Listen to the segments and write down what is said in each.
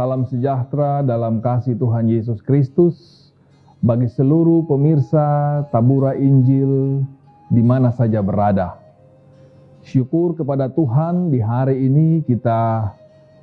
Salam sejahtera dalam kasih Tuhan Yesus Kristus bagi seluruh pemirsa Tabura Injil di mana saja berada. Syukur kepada Tuhan, di hari ini kita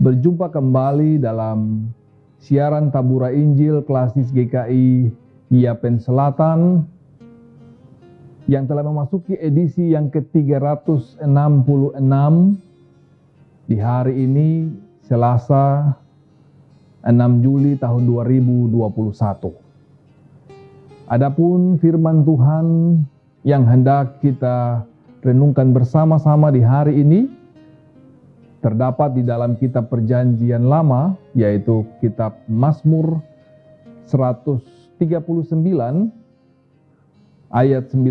berjumpa kembali dalam siaran Tabura Injil Klasis GKI Yapen Selatan yang telah memasuki edisi yang ke-366 di hari ini, Selasa 6 Juli tahun 2021. Adapun firman Tuhan yang hendak kita renungkan bersama-sama di hari ini terdapat di dalam kitab Perjanjian Lama, yaitu kitab Mazmur 139 ayat 19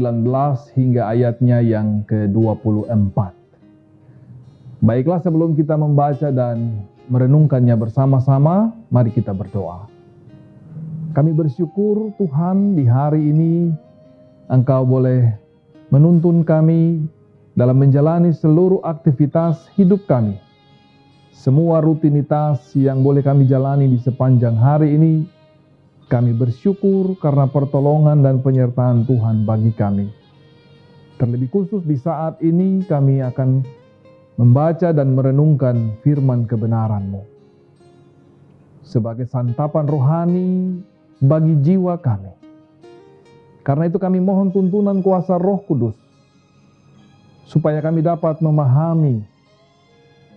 hingga ayatnya yang ke-24. Baiklah, sebelum kita membaca dan merenungkannya bersama-sama, mari kita berdoa. Kami bersyukur Tuhan, di hari ini Engkau boleh menuntun kami dalam menjalani seluruh aktivitas hidup kami. Semua rutinitas yang boleh kami jalani di sepanjang hari ini, kami bersyukur karena pertolongan dan penyertaan Tuhan bagi kami. Terlebih khusus di saat ini kami akan membaca dan merenungkan firman kebenaran-Mu sebagai santapan rohani bagi jiwa kami. Karena itu kami mohon tuntunan kuasa Roh Kudus supaya kami dapat memahami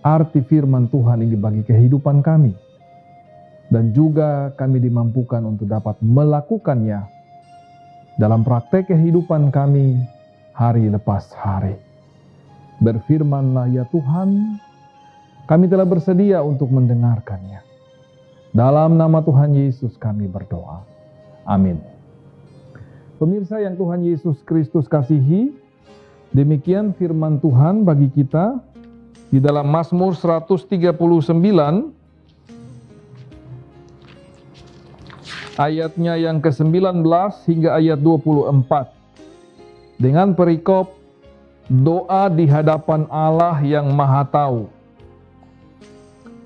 arti firman Tuhan ini bagi kehidupan kami, dan juga kami dimampukan untuk dapat melakukannya dalam praktek kehidupan kami hari lepas hari. Berfirmanlah ya Tuhan, kami telah bersedia untuk mendengarkannya. Dalam nama Tuhan Yesus kami berdoa. Amin. Pemirsa yang Tuhan Yesus Kristus kasihi, demikian firman Tuhan bagi kita di dalam Mazmur 139 ayatnya yang ke-19 hingga ayat 24. Dengan perikop doa di hadapan Allah yang Maha Tahu.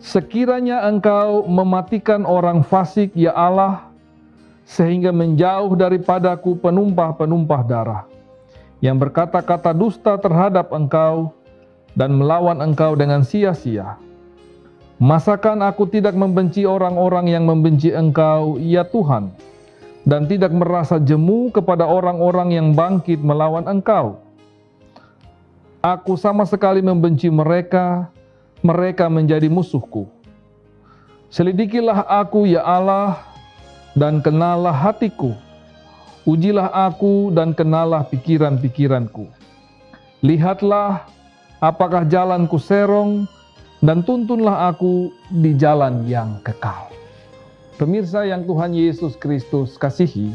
Sekiranya Engkau mematikan orang fasik, ya Allah, sehingga menjauh daripadaku penumpah-penumpah darah, yang berkata-kata dusta terhadap Engkau dan melawan Engkau dengan sia-sia. Masakan aku tidak membenci orang-orang yang membenci Engkau, ya Tuhan, dan tidak merasa jemu kepada orang-orang yang bangkit melawan Engkau? Aku sama sekali membenci mereka, mereka menjadi musuhku. Selidikilah aku, ya Allah, dan kenallah hatiku. Ujilah aku dan kenallah pikiran-pikiranku. Lihatlah apakah jalanku serong, dan tuntunlah aku di jalan yang kekal. Pemirsa yang Tuhan Yesus Kristus kasihi,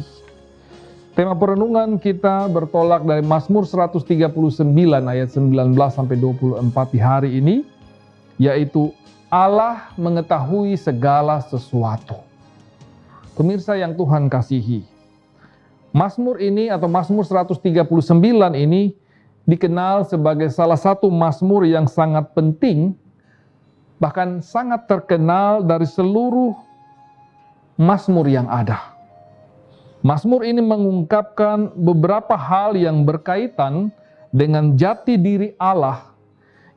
tema perenungan kita bertolak dari Mazmur 139 ayat 19 sampai 24 di hari ini, yaitu Allah mengetahui segala sesuatu. Pemirsa yang Tuhan kasihi, Mazmur ini atau Mazmur 139 ini dikenal sebagai salah satu mazmur yang sangat penting, bahkan sangat terkenal dari seluruh mazmur yang ada. Mazmur ini mengungkapkan beberapa hal yang berkaitan dengan jati diri Allah,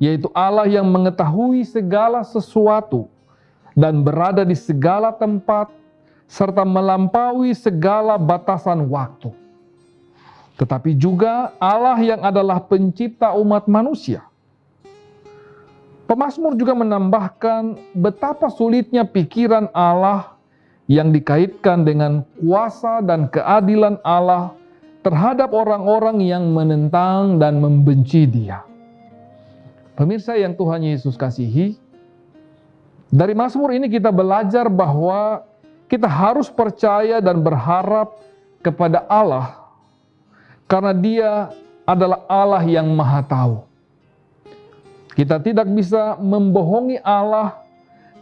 yaitu Allah yang mengetahui segala sesuatu dan berada di segala tempat, serta melampaui segala batasan waktu. Tetapi juga Allah yang adalah pencipta umat manusia. Pemazmur juga menambahkan betapa sulitnya pikiran Allah yang dikaitkan dengan kuasa dan keadilan Allah terhadap orang-orang yang menentang dan membenci Dia. Pemirsa yang Tuhan Yesus kasihi, dari Mazmur ini kita belajar bahwa kita harus percaya dan berharap kepada Allah karena Dia adalah Allah yang Maha Tahu. Kita tidak bisa membohongi Allah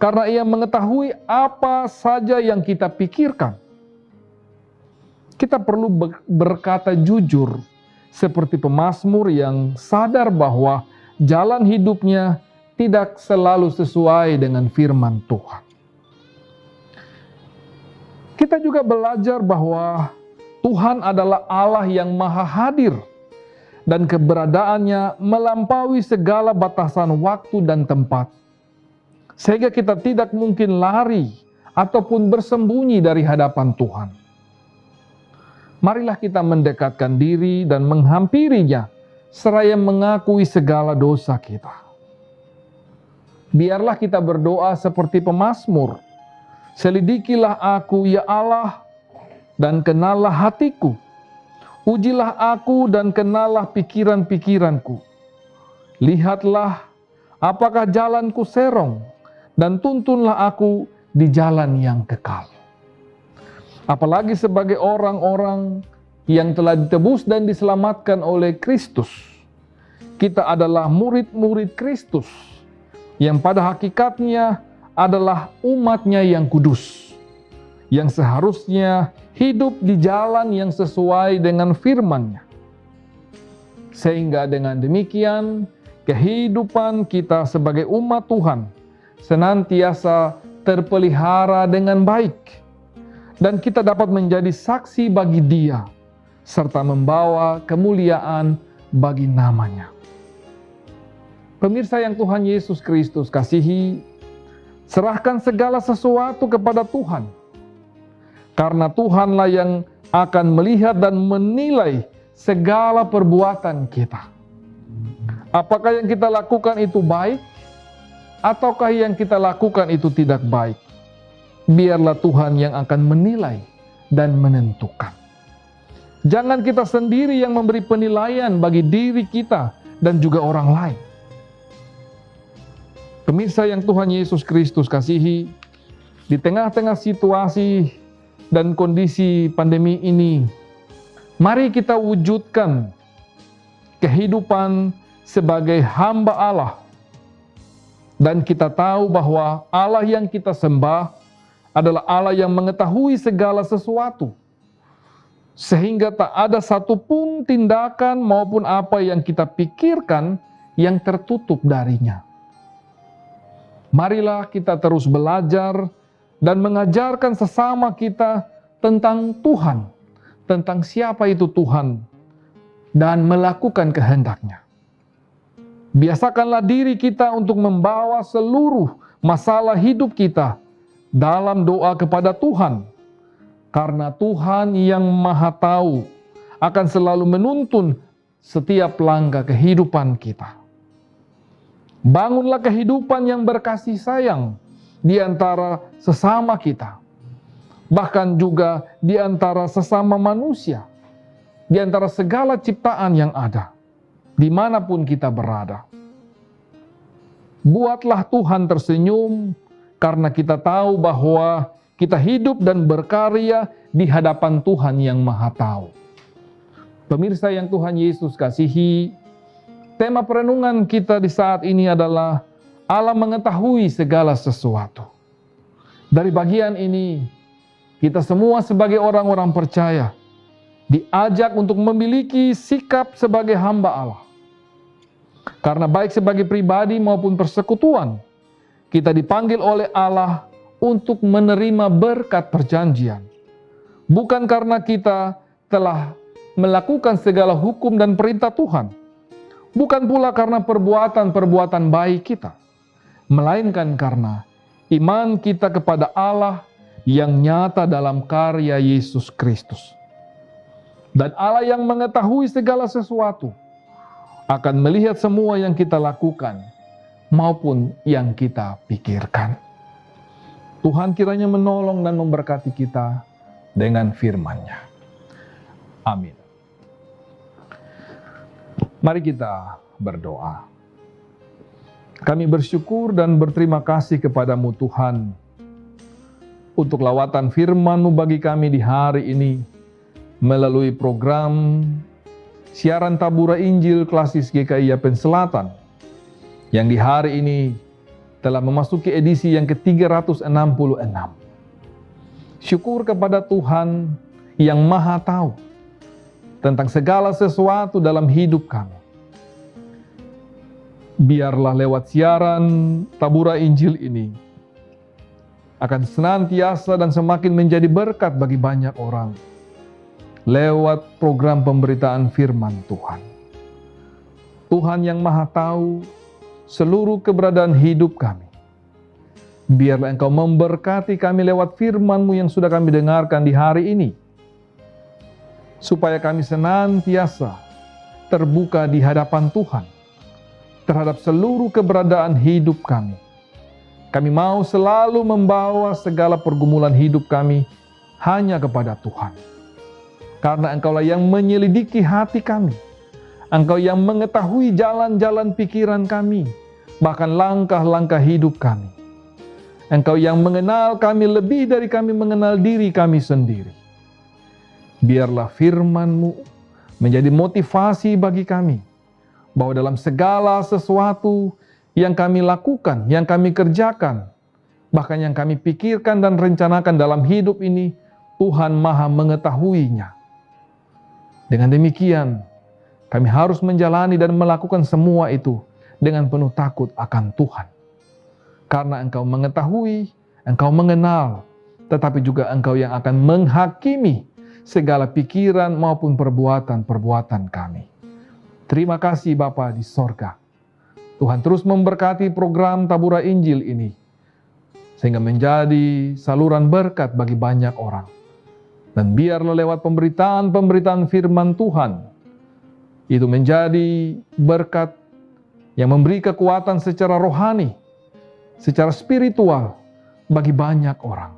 karena Ia mengetahui apa saja yang kita pikirkan. Kita perlu berkata jujur seperti pemazmur yang sadar bahwa jalan hidupnya tidak selalu sesuai dengan firman Tuhan. Kita juga belajar bahwa Tuhan adalah Allah yang maha hadir dan keberadaannya melampaui segala batasan waktu dan tempat. Sehingga kita tidak mungkin lari ataupun bersembunyi dari hadapan Tuhan. Marilah kita mendekatkan diri dan menghampirinya seraya mengakui segala dosa kita. Biarlah kita berdoa seperti pemazmur. Selidikilah aku, ya Allah, dan kenallah hatiku. Ujilah aku dan kenallah pikiran-pikiranku. Lihatlah apakah jalanku serong, dan tuntunlah aku di jalan yang kekal. Apalagi sebagai orang-orang yang telah ditebus dan diselamatkan oleh Kristus. Kita adalah murid-murid Kristus, yang pada hakikatnya adalah umatnya yang kudus, yang seharusnya hidup di jalan yang sesuai dengan firman-Nya. Sehingga dengan demikian, kehidupan kita sebagai umat Tuhan senantiasa terpelihara dengan baik, dan kita dapat menjadi saksi bagi Dia, serta membawa kemuliaan bagi nama-Nya. Pemirsa yang Tuhan Yesus Kristus kasihi, serahkan segala sesuatu kepada Tuhan, karena Tuhanlah yang akan melihat dan menilai segala perbuatan kita. Apakah yang kita lakukan itu baik, ataukah yang kita lakukan itu tidak baik? Biarlah Tuhan yang akan menilai dan menentukan. Jangan kita sendiri yang memberi penilaian bagi diri kita dan juga orang lain. Pemirsa yang Tuhan Yesus Kristus kasihi, di tengah-tengah situasi dan kondisi pandemi ini, mari kita wujudkan kehidupan sebagai hamba Allah. Dan kita tahu bahwa Allah yang kita sembah adalah Allah yang mengetahui segala sesuatu. Sehingga tak ada satupun tindakan maupun apa yang kita pikirkan yang tertutup darinya. Marilah kita terus belajar dan mengajarkan sesama kita tentang Tuhan, tentang siapa itu Tuhan, dan melakukan kehendak-Nya. Biasakanlah diri kita untuk membawa seluruh masalah hidup kita dalam doa kepada Tuhan, karena Tuhan yang Maha Tahu akan selalu menuntun setiap langkah kehidupan kita. Bangunlah kehidupan yang berkasih sayang di antara sesama kita, bahkan juga di antara sesama manusia, di antara segala ciptaan yang ada, dimanapun kita berada. Buatlah Tuhan tersenyum, karena kita tahu bahwa kita hidup dan berkarya di hadapan Tuhan yang Maha Tahu. Pemirsa yang Tuhan Yesus kasihi, tema perenungan kita di saat ini adalah Allah mengetahui segala sesuatu. Dari bagian ini, kita semua sebagai orang-orang percaya diajak untuk memiliki sikap sebagai hamba Allah. Karena baik sebagai pribadi maupun persekutuan, kita dipanggil oleh Allah untuk menerima berkat perjanjian. Bukan karena kita telah melakukan segala hukum dan perintah Tuhan. Bukan pula karena perbuatan-perbuatan baik kita, melainkan karena iman kita kepada Allah yang nyata dalam karya Yesus Kristus. Dan Allah yang mengetahui segala sesuatu akan melihat semua yang kita lakukan maupun yang kita pikirkan. Tuhan kiranya menolong dan memberkati kita dengan firman-Nya. Amin. Mari kita berdoa. Kami bersyukur dan berterima kasih kepadamu Tuhan, untuk lawatan firman-Mu bagi kami di hari ini, melalui program siaran Tabura Injil Klasis GKI Yapen Selatan, yang di hari ini telah memasuki edisi yang ke-366. Syukur kepada Tuhan yang Maha Tahu tentang segala sesuatu dalam hidup kami. Biarlah lewat siaran Tabura Injil ini, akan senantiasa dan semakin menjadi berkat bagi banyak orang lewat program pemberitaan firman Tuhan. Tuhan yang Maha Tahu seluruh keberadaan hidup kami. Biarlah Engkau memberkati kami lewat firman-Mu yang sudah kami dengarkan di hari ini, supaya kami senantiasa terbuka di hadapan Tuhan terhadap seluruh keberadaan hidup kami. Kami mau selalu membawa segala pergumulan hidup kami hanya kepada Tuhan. Karena Engkaulah yang menyelidiki hati kami. Engkau yang mengetahui jalan-jalan pikiran kami, bahkan langkah-langkah hidup kami. Engkau yang mengenal kami lebih dari kami mengenal diri kami sendiri. Biarlah firman-Mu menjadi motivasi bagi kami, bahwa dalam segala sesuatu yang kami lakukan, yang kami kerjakan, bahkan yang kami pikirkan dan rencanakan dalam hidup ini, Tuhan Maha mengetahuinya. Dengan demikian, kami harus menjalani dan melakukan semua itu dengan penuh takut akan Tuhan. Karena Engkau mengetahui, Engkau mengenal, tetapi juga Engkau yang akan menghakimi segala pikiran maupun perbuatan-perbuatan kami. Terima kasih Bapa di sorga. Tuhan terus memberkati program Tabura Injil ini, sehingga menjadi saluran berkat bagi banyak orang. Dan biarlah lewat pemberitaan firman Tuhan, itu menjadi berkat yang memberi kekuatan secara rohani, secara spiritual bagi banyak orang.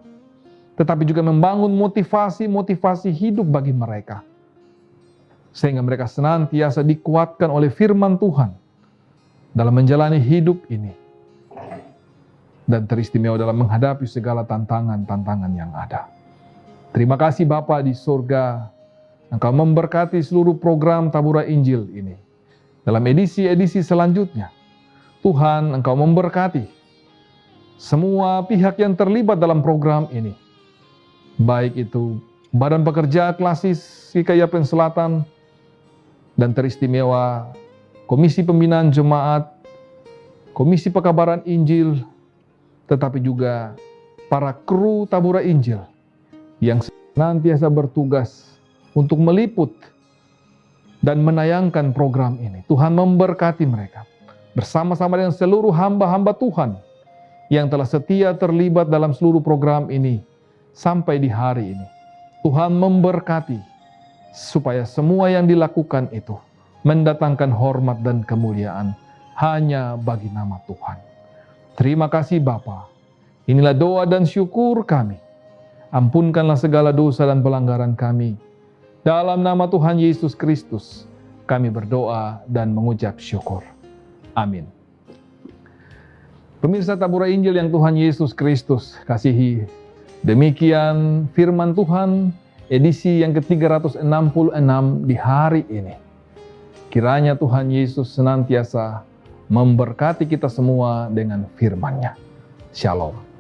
Tetapi juga membangun motivasi hidup bagi mereka. Sehingga mereka senantiasa dikuatkan oleh firman Tuhan dalam menjalani hidup ini. Dan teristimewa dalam menghadapi segala tantangan-tantangan yang ada. Terima kasih Bapa di surga, Engkau memberkati seluruh program Tabura Injil ini. Dalam edisi-edisi selanjutnya, Tuhan Engkau memberkati semua pihak yang terlibat dalam program ini. Baik itu Badan Pekerja Klasis GKI Selatan, dan teristimewa Komisi Pembinaan Jemaat, Komisi Pekabaran Injil, tetapi juga para kru Tabura Injil yang senantiasa bertugas untuk meliput dan menayangkan program ini. Tuhan memberkati mereka bersama-sama dengan seluruh hamba-hamba Tuhan yang telah setia terlibat dalam seluruh program ini sampai di hari ini. Tuhan memberkati supaya semua yang dilakukan itu mendatangkan hormat dan kemuliaan hanya bagi nama Tuhan. Terima kasih Bapa. Inilah doa dan syukur kami. Ampunkanlah segala dosa dan pelanggaran kami. Dalam nama Tuhan Yesus Kristus, kami berdoa dan mengucap syukur. Amin. Pemirsa Tabura Injil yang Tuhan Yesus Kristus kasihi, demikian firman Tuhan edisi yang ke-366 di hari ini. Kiranya Tuhan Yesus senantiasa memberkati kita semua dengan firman-Nya. Shalom.